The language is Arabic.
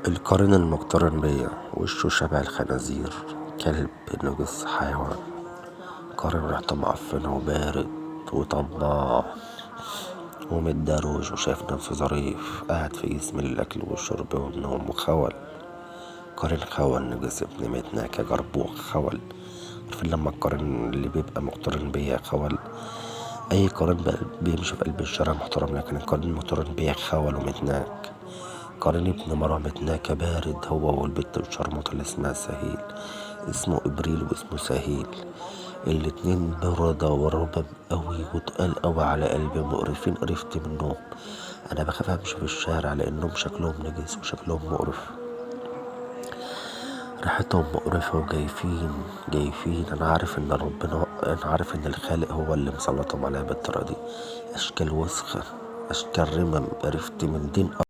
القرين المقترن بيا وشه شبه الخنازير، كلب نجس حيوان. قارن ريحته معفنة وبارد وطماع ومتدروش وشايف نفسه ظريف، قاعد في جسم الأكل والشرب والنوم وخول. قارن خول نجس ابن متناكة جربوع خول. عارفين لما القارن اللي بيبقى مقترن بيا خول، أي قارن بيمشي في قلب الشارع محترم، لكن القارن المقترن بيا خول ومتناك. قارن ابن مرة متناكة بارد، هو والبت الشرموطة اللي اسمها سهيل، اسمه إبريل واسمه سهيل. الاتنين بردة ورباب قوي وتقال قوي على قلبي، مقرفين قرفت منهم. أنا بخاف أمشي في الشارع لأنهم شكلهم نجس وشكلهم مقرف، ريحتهم مقرفة وجايفين. أنا عارف إن الخالق هو اللي مسلطهم عليا بالطريقة دي. أشكال وسخة، أشكال رمم، قرفت من دين